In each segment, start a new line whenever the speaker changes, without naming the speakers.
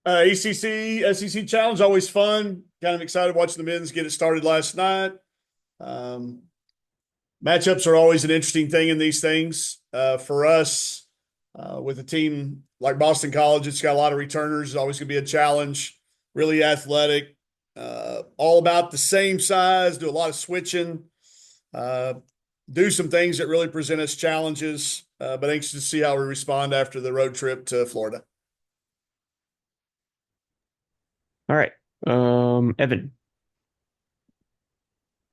ACC, SEC Challenge, always fun. Kind of excited watching the men's get it started last night. Um, Matchups are always an interesting thing in these things. For us, with a team like Boston College, it's got a lot of returners. It's always going to be a challenge. Really athletic, all about the same size. Do a lot of switching. Uh, do some things that really present us challenges. But anxious to see how we respond after the road trip to Florida.
All right. Evan.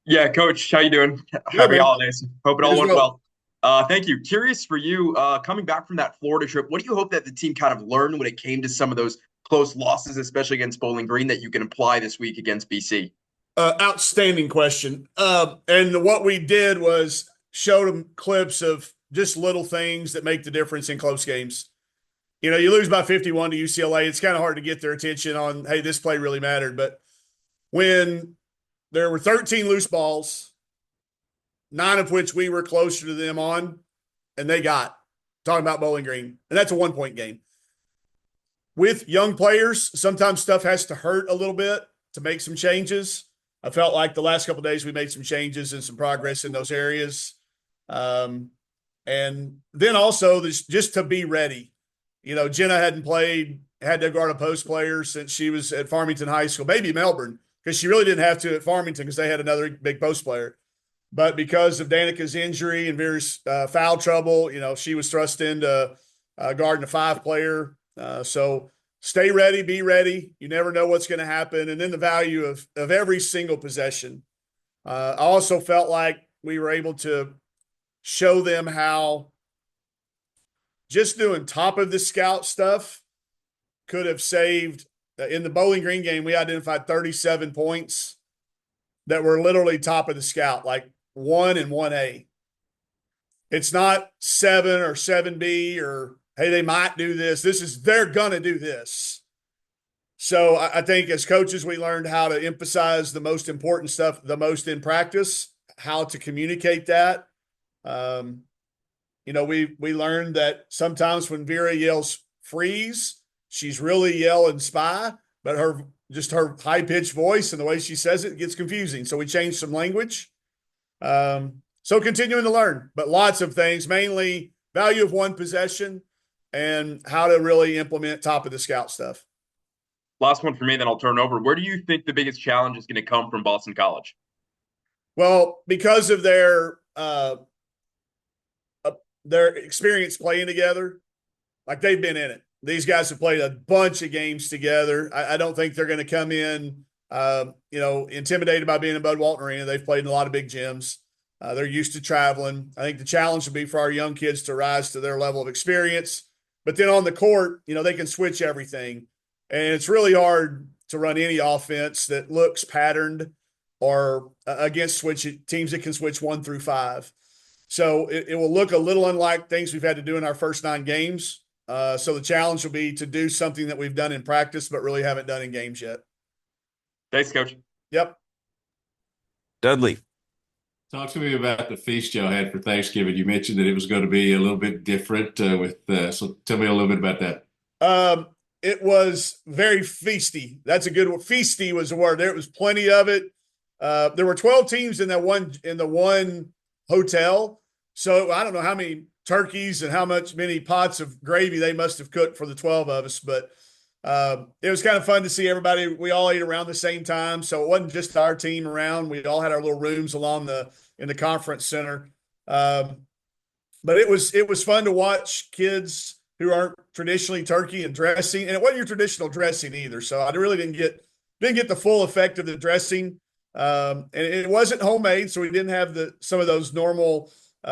Yeah, Coach, how you doing?
Good,
Happy
man.
holidays. Hope it
You
all
as
went
well.
well. Thank you. Curious for you, coming back from that Florida trip, what do you hope that the team kind of learned when it came to some of those close losses, especially against Bowling Green, that you can apply this week against BC?
Outstanding question. And what we did was showed them clips of just little things that make the difference in close games. You know, you lose by 51 to UCLA. It's kind of hard to get their attention on, hey, this play really mattered. But when there were 13 loose balls, 9 of which we were closer to them on, and they got, talking about Bowling Green, and that's a 1 point game. With young players, sometimes stuff has to hurt a little bit to make some changes. I felt like the last couple of days we made some changes and some progress in those areas. And then also this, just to be ready. You know, Jenna hadn't played, had to guard a post player since she was at Farmington High School, maybe Melbourne, because she really didn't have to at Farmington because they had another big post player. But because of Danica's injury and Vera's foul trouble, you know, she was thrust into guarding a 5 player. So stay ready, be ready. You never know what's going to happen. And then the value of every single possession. I also felt like we were able to show them how just doing top of the scout stuff could have saved. In the Bowling Green game, we identified 37 points that were literally top of the scout, like 1 and 1A. It's not 7 or 7B or, hey, they might do this. This is, they're going to do this. So I think as coaches, we learned how to emphasize the most important stuff the most in practice, how to communicate that. You know, we learned that sometimes when Vera yells freeze, she's really yelling spy, but her high pitched voice and the way she says it gets confusing. So we changed some language. So continuing to learn, but lots of things, mainly value of one possession and how to really implement top of the scout stuff.
Last one for me, then I'll turn over. Where do you think the biggest challenge is going to come from Boston College?
Well, because of their experience playing together, like they've been in it. These guys have played a bunch of games together. I don't think they're going to come in, intimidated by being in Bud Walton Arena. They've played in a lot of big gyms. They're used to traveling. I think the challenge will be for our young kids to rise to their level of experience. But then on the court, you know, they can switch everything. And it's really hard to run any offense that looks patterned or against teams that can switch 1 through 5. So it will look a little unlike things we've had to do in our first 9 games. So the challenge will be to do something that we've done in practice, but really haven't done in games yet.
Thanks, Coach.
Yep.
Dudley.
Talk to me about the feast y'all had for Thanksgiving. You mentioned that it was going to be a little bit different so tell me a little bit about that.
It was very feasty. That's a good word. Feasty was the word. There was plenty of it. There were 12 teams in the one hotel. So I don't know how many turkeys and many pots of gravy they must have cooked for the 12 of us, but it was kind of fun to see everybody. We all ate around the same time. So it wasn't just our team around. We all had our little rooms in the conference center. But it was fun to watch kids who aren't traditionally turkey and dressing, and it wasn't your traditional dressing either. So I really didn't get the full effect of the dressing. And it wasn't homemade, so we didn't have some of those normal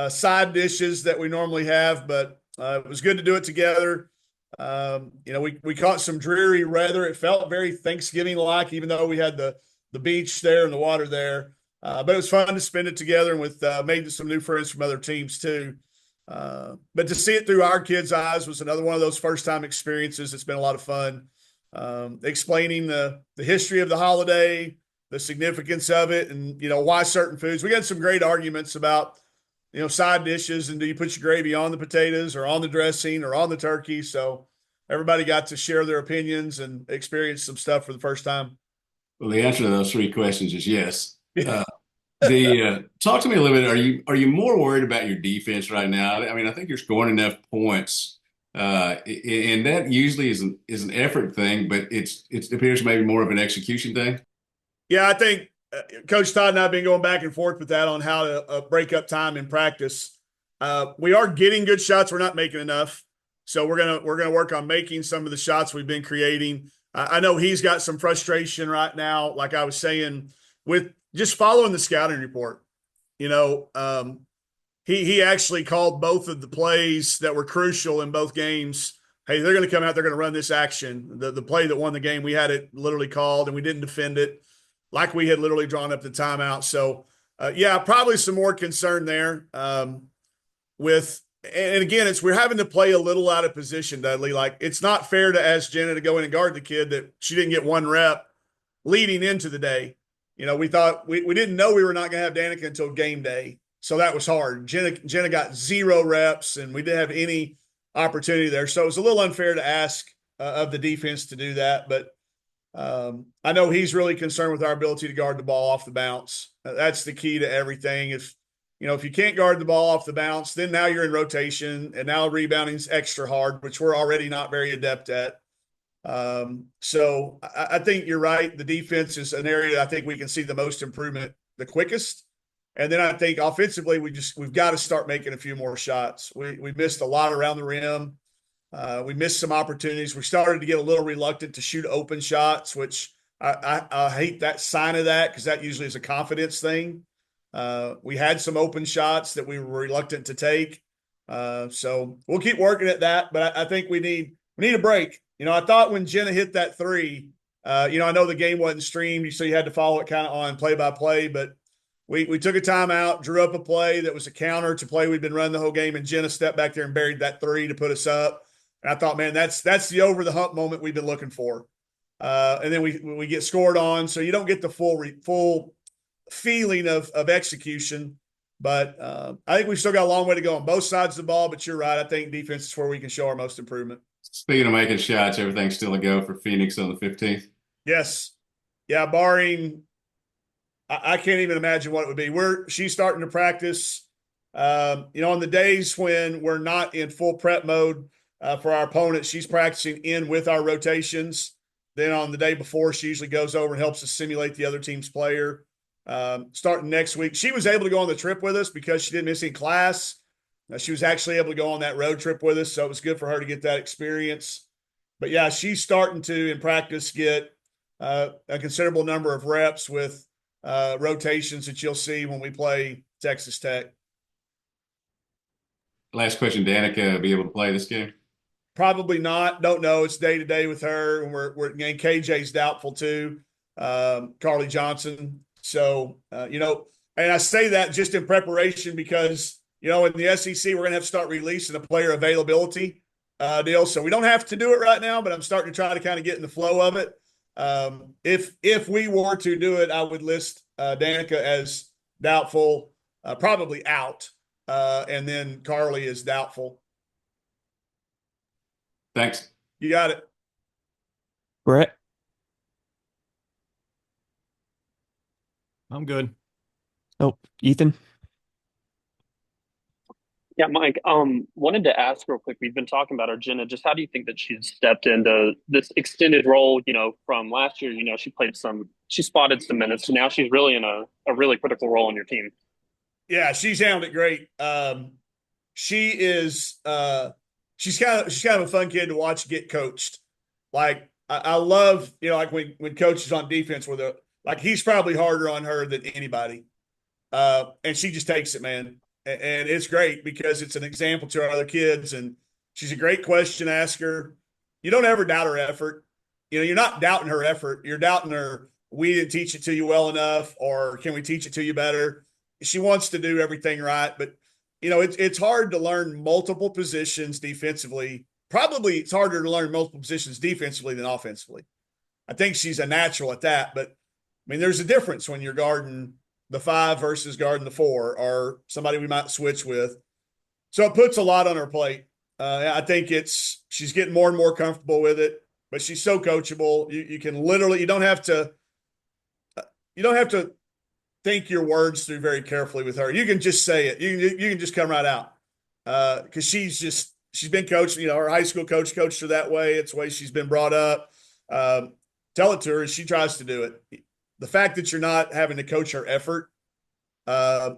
side dishes that we normally have, but it was good to do it together. We caught some dreary weather. It felt very Thanksgiving-like, even though we had the beach there and the water there. But it was fun to spend it together and with made some new friends from other teams too. But to see it through our kids' eyes was another one of those first-time experiences. It's been a lot of fun. Explaining the history of the holiday, the significance of it, and, you know, why certain foods. We got some great arguments about, side dishes and do you put your gravy on the potatoes or on the dressing or on the turkey. So everybody got to share their opinions and experience some stuff for the first time.
Well, the answer to those three questions is yes. Talk to me a little bit. Are you more worried about your defense right now? I mean, I think you're scoring enough points, and that usually is an effort thing, but it appears maybe more of an execution thing.
Yeah, I think Coach Todd and I have been going back and forth with that on how to break up time in practice. We are getting good shots. We're not making enough. So we're gonna work on making some of the shots we've been creating. I know he's got some frustration right now, like I was saying, with just following the scouting report. He actually called both of the plays that were crucial in both games. Hey, they're going to come out, they're going to run this action. The play that won the game, we had it literally called, and we didn't defend it like we had literally drawn up the timeout. So, yeah, probably some more concern there and again, we're having to play a little out of position, Dudley. Like, it's not fair to ask Jenna to go in and guard the kid that she didn't get one rep leading into the day. We thought we didn't know we were not going to have Danica until game day. So that was hard. Jenna got 0 reps, and we didn't have any opportunity there. So it was a little unfair to ask of the defense to do that. But I know he's really concerned with our ability to guard the ball off the bounce. That's the key to everything. If you can't guard the ball off the bounce, then now you're in rotation, and now rebounding's extra hard, which we're already not very adept at. So I think you're right. The defense is an area I think we can see the most improvement the quickest. And then I think offensively, we've got to start making a few more shots. We missed a lot around the rim. We missed some opportunities. We started to get a little reluctant to shoot open shots, which I hate that sign of that, because that usually is a confidence thing. We had some open shots that we were reluctant to take. So we'll keep working at that, but I think we need a break. I thought when Jenna hit that 3, I know the game wasn't streamed, so you had to follow it kind of on play-by-play, but we took a timeout, drew up a play that was a counter to play we'd been running the whole game, and Jenna stepped back there and buried that 3 to put us up. And I thought, man, that's the over-the-hump moment we've been looking for. And then we get scored on, so you don't get the full feeling of execution. But I think we've still got a long way to go on both sides of the ball, but you're right. I think defense is where we can show our most improvement.
Speaking of making shots, everything's still a go for Phoenix on the 15th.
Yes. Yeah, barring I can't even imagine what it would be. She's starting to practice. On the days when we're not in full prep mode for our opponent, she's practicing in with our rotations. Then on the day before, she usually goes over and helps us simulate the other team's player. Starting next week, she was able to go on the trip with us because she didn't miss any class. She was actually able to go on that road trip with us, so it was good for her to get that experience. But, yeah, she's starting to, in practice, get a considerable number of reps with rotations that you'll see when we play Texas Tech.
Last question, Danica be able to play this game?
Probably not. Don't know. It's day to day with her, and and KJ's doubtful too. Carly Johnson. So and I say that just in preparation because in the SEC we're going to have to start releasing a player availability deal. So we don't have to do it right now, but I'm starting to try to kind of get in the flow of it. If we were to do it, I would list Danica as doubtful, probably out, and then Carly is doubtful.
Thanks.
You got it.
Brett.
I'm good.
Oh, Ethan.
Yeah, Mike, wanted to ask real quick, we've been talking about Jenna, just how do you think that she's stepped into this extended role, from last year, she spotted some minutes, so now she's really in a really critical role on your team.
Yeah, she's handled it great. She's kind of a fun kid to watch get coached. Like I love, like when coach is on defense with her, like he's probably harder on her than anybody. And she just takes it, man. And it's great because it's an example to our other kids. And she's a great question asker. You don't ever doubt her effort. You're not doubting her effort. You're doubting her, we didn't teach it to you well enough, or can we teach it to you better? She wants to do everything right. But, it's hard to learn multiple positions defensively. Probably it's harder to learn multiple positions defensively than offensively. I think she's a natural at that. But, there's a difference when you're guarding the 5 versus guarding the 4, or somebody we might switch with. So it puts a lot on her plate. I think she's getting more and more comfortable with it, but she's so coachable. You can literally, you don't have to think your words through very carefully with her. You can just say it. You can just come right out. Because she's been coached, her high school coach coached her that way. It's the way she's been brought up. Tell it to her, and she tries to do it. The fact that you're not having to coach her effort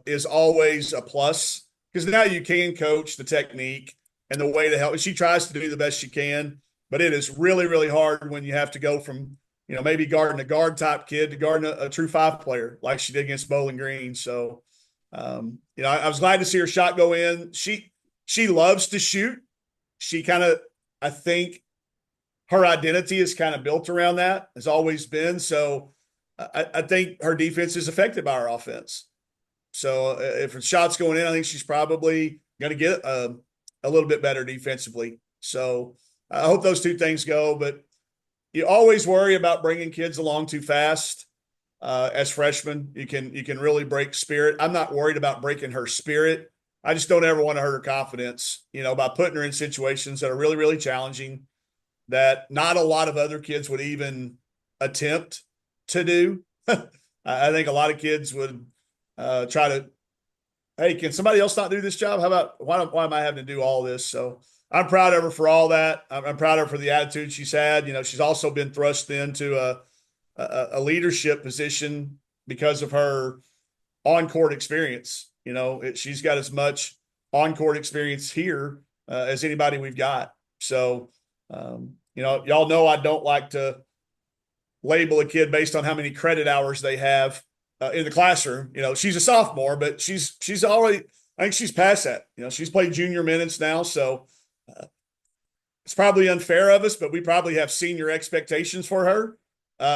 is always a plus, because now you can coach the technique and the way to help. She tries to do the best she can, but it is really, really hard when you have to go from, maybe guarding a guard type kid to guarding a true 5 player like she did against Bowling Green. So, I was glad to see her shot go in. She loves to shoot. She kind of, I think her identity is kind of built around that, has always been. So I think her defense is affected by our offense. So if her shot's going in, I think she's probably going to get a little bit better defensively. So I hope those two things go, but you always worry about bringing kids along too fast. As freshmen, you can really break spirit. I'm not worried about breaking her spirit. I just don't ever want to hurt her confidence, by putting her in situations that are really, really challenging, that not a lot of other kids would even attempt to do. I think a lot of kids would try to, hey, can somebody else not do this job? How about, why am I having to do all this? So I'm proud of her for all that. I'm proud of her for the attitude she's had. She's also been thrust into a leadership position because of her on-court experience. She's got as much on-court experience here as anybody we've got. So, y'all know I don't like to label a kid based on how many credit hours they have in the classroom. She's a sophomore, but she's already, I think she's past that. She's played junior minutes now. So it's probably unfair of us, but we probably have senior expectations for her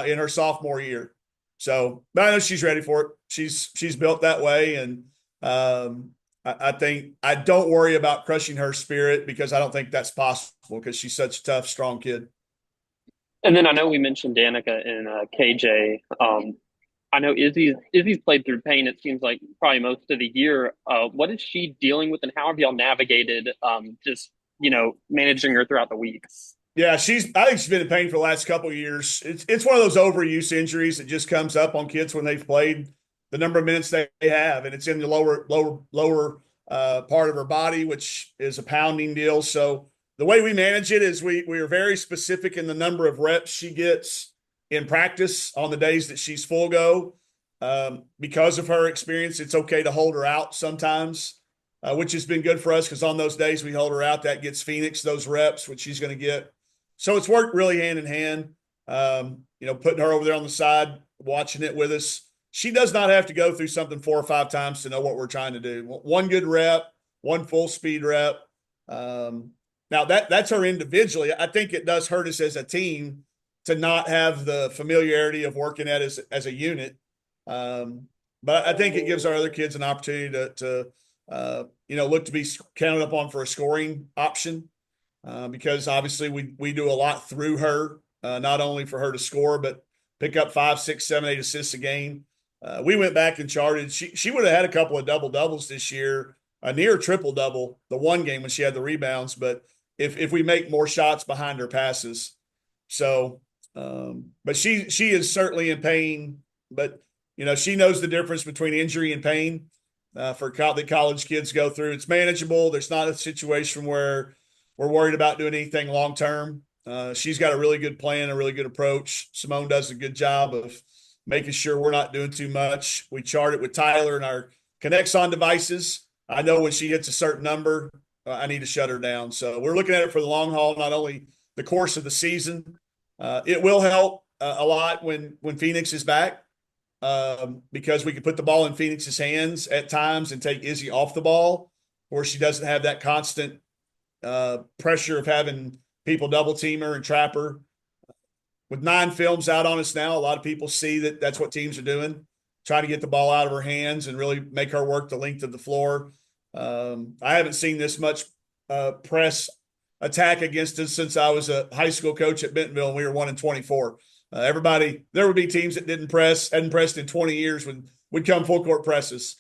in her sophomore year. So, but I know she's ready for it. She's built that way. And I think I don't worry about crushing her spirit, because I don't think that's possible, because she's such a tough, strong kid.
And then I know we mentioned Danica and KJ. I know Izzy's played through pain, it seems like, probably most of the year. What is she dealing with, and how have y'all navigated just, managing her throughout the weeks? Yeah,
I think she's been in pain for the last couple of years. It's one of those overuse injuries that just comes up on kids when they've played the number of minutes they have, and it's in the lower part of her body, which is a pounding deal. So the way we manage it is we are very specific in the number of reps she gets in practice on the days that she's full go. Because of her experience, it's okay to hold her out sometimes, which has been good for us, because on those days we hold her out, that gets Phoenix those reps, which she's going to get. So it's worked really hand in hand, putting her over there on the side, watching it with us. She does not have to go through something 4 or 5 times to know what we're trying to do. One good rep, one full speed rep. Now that's her individually. I think it does hurt us as a team to not have the familiarity of working at as a unit. But I think it gives our other kids an opportunity to look to be counted upon for a scoring option, because obviously we do a lot through her, not only for her to score, but pick up 5, 6, 7, 8 assists a game. We went back and charted. She would have had a couple of double-doubles this year, a near triple-double the one game when she had the rebounds, but if we make more shots behind her passes. So, but she is certainly in pain, but, she knows the difference between injury and pain for the college kids go through. It's manageable. There's not a situation where we're worried about doing anything long-term. She's got a really good plan, a really good approach. Simone does a good job of making sure we're not doing too much. We chart it with Tyler and our Connexon devices. I know when she hits a certain number, I need to shut her down. So we're looking at it for the long haul, not only the course of the season. It will help a lot when Phoenix is back, because we can put the ball in Phoenix's hands at times and take Izzy off the ball, where she doesn't have that constant pressure of having people double team her and trap her. With 9 films out on us now, a lot of people see that that's what teams are doing, trying to get the ball out of her hands and really make her work the length of the floor. I haven't seen this much press attack against us since I was a high school coach at Bentonville and we were 1-24. There would be teams that hadn't pressed in 20 years would come full court presses.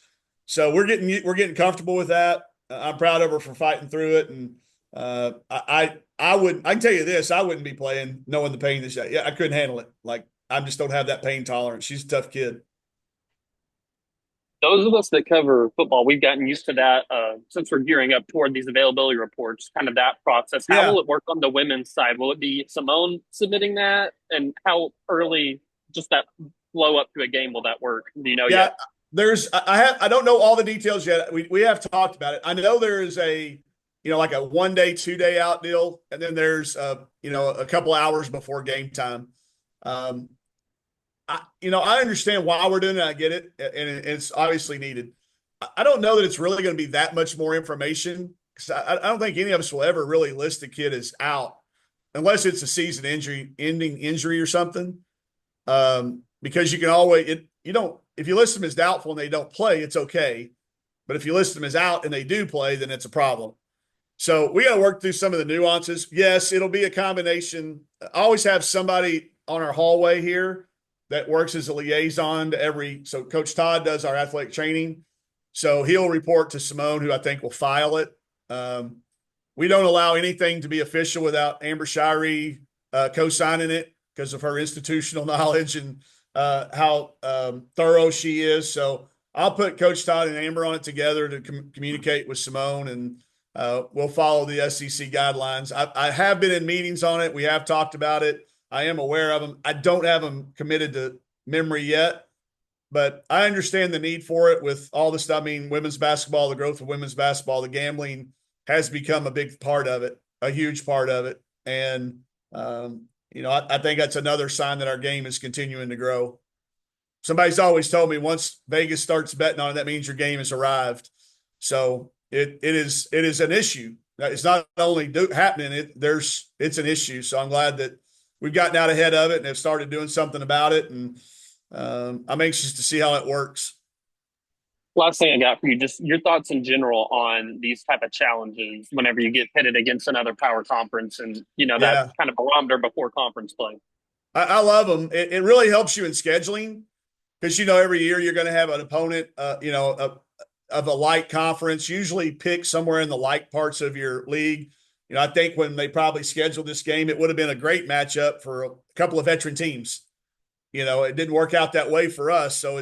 So we're getting comfortable with that. I'm proud of her for fighting through it, and I can tell you this, I wouldn't be playing knowing the pain this year. Yeah, I couldn't handle it. Like, I just don't have that pain tolerance. She's a tough kid.
Those of us that cover football, we've gotten used to that since we're gearing up toward these availability reports, kind of that process. How
Yeah.
will it work on the women's side? Will it be Simone submitting that? And how early, just that flow up to a game, will that work? Do you know
Yeah,
yet?
I don't know all the details yet. We have talked about it. I know there is a, like a 1 day, 2 day out deal, and then there's a couple hours before game time. I understand why we're doing it. I get it, and it's obviously needed. I don't know that it's really going to be that much more information, because I don't think any of us will ever really list a kid as out unless it's a season ending injury or something. Because you can always if you list them as doubtful and they don't play, it's okay. But if you list them as out and they do play, then it's a problem. So we got to work through some of the nuances. Yes, it'll be a combination. I always have somebody on our hallway here that works as a liaison to so Coach Todd does our athletic training. So he'll report to Simone, who I think will file it. We don't allow anything to be official without Amber Shirey co-signing it because of her institutional knowledge and how thorough she is. So I'll put Coach Todd and Amber on it together to communicate with Simone, and we'll follow the SEC guidelines. I have been in meetings on it. We have talked about it. I am aware of them. I don't have them committed to memory yet, but I understand the need for it with all this stuff. I mean, women's basketball, the growth of women's basketball, the gambling has become a big part of it, a huge part of it. And, I think that's another sign that our game is continuing to grow. Somebody's always told me once Vegas starts betting on it, that means your game has arrived. So it is an issue. It's not only happening, it's an issue. So I'm glad that we've gotten out ahead of it and have started doing something about it. And I'm anxious to see how it works.
Last thing I got for you, just your thoughts in general on these type of challenges whenever you get pitted against another power conference and, that kind of barometer before conference play.
I love them. It really helps you in scheduling because, every year you're going to have an opponent, of a light conference, usually pick somewhere in the light parts of your league. I think when they probably scheduled this game, it would have been a great matchup for a couple of veteran teams. It didn't work out that way for us. So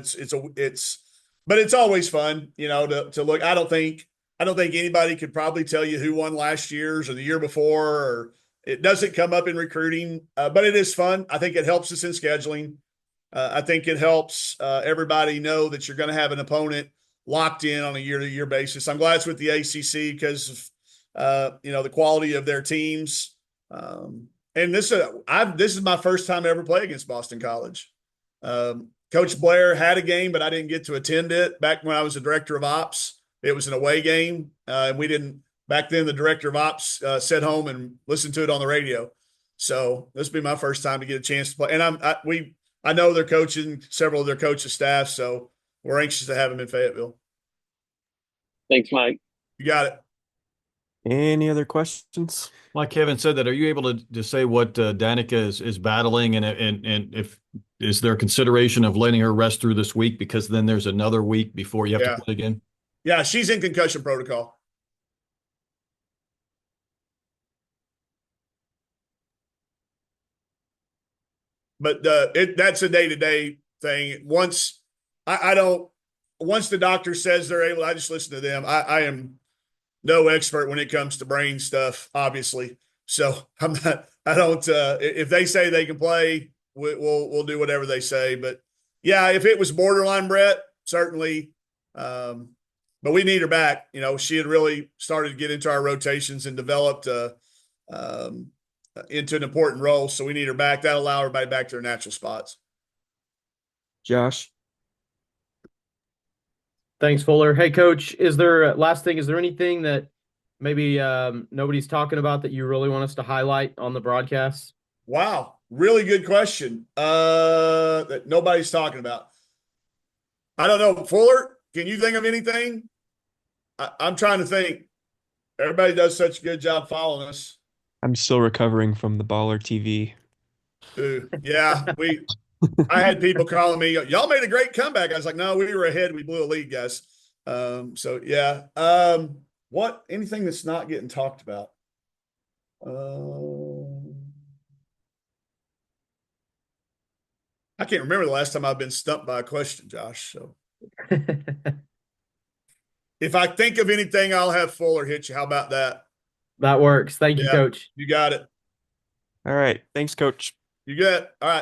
but it's always fun, to look. I don't think anybody could probably tell you who won last year's or the year before, or it doesn't come up in recruiting, but it is fun. I think it helps us in scheduling. I think it helps everybody know that you're going to have an opponent locked in on a year-to-year basis. I'm glad it's with the ACC because of the quality of their teams. And this is my first time ever play against Boston College. Coach Blair had a game, but I didn't get to attend it. Back when I was the director of ops, it was an away game. And we didn't, back then the director of ops sat home and listened to it on the radio. So this will be my first time to get a chance to play. And I know they're coaching several of their coaches' staff, so we're anxious to have them in Fayetteville.
Thanks, Mike.
You got it.
Any other questions?
Like Kevin said, that are you able to say what Danica is battling, and if is there consideration of letting her rest through this week because then there's another week before you have to play again?
Yeah, she's in concussion protocol. But that's a day-to-day thing. Once the doctor says they're able, I just listen to them. I am no expert when it comes to brain stuff, obviously. So if they say they can play, we'll do whatever they say. But yeah, if it was borderline, Brett, certainly. But we need her back. She had really started to get into our rotations and developed into an important role. So we need her back. That'll allow everybody back to their natural spots.
Josh.
Thanks, Fuller. Hey, Coach, is there anything that maybe nobody's talking about that you really want us to highlight on the broadcast?
Wow. Really good question. That nobody's talking about. I don't know. Fuller, can you think of anything? I'm trying to think. Everybody does such a good job following us.
I'm still recovering from the Baller TV.
Ooh, yeah, I had people calling me, y'all made a great comeback. I was like, no, we were ahead. We blew a lead, guys. So yeah. Anything that's not getting talked about? I can't remember the last time I've been stumped by a question, Josh. So if I think of anything, I'll have Fuller hit you. How about that?
That works. Thank you,
Yeah.
Coach.
You got it.
All right. Thanks, Coach.
You got it. All right.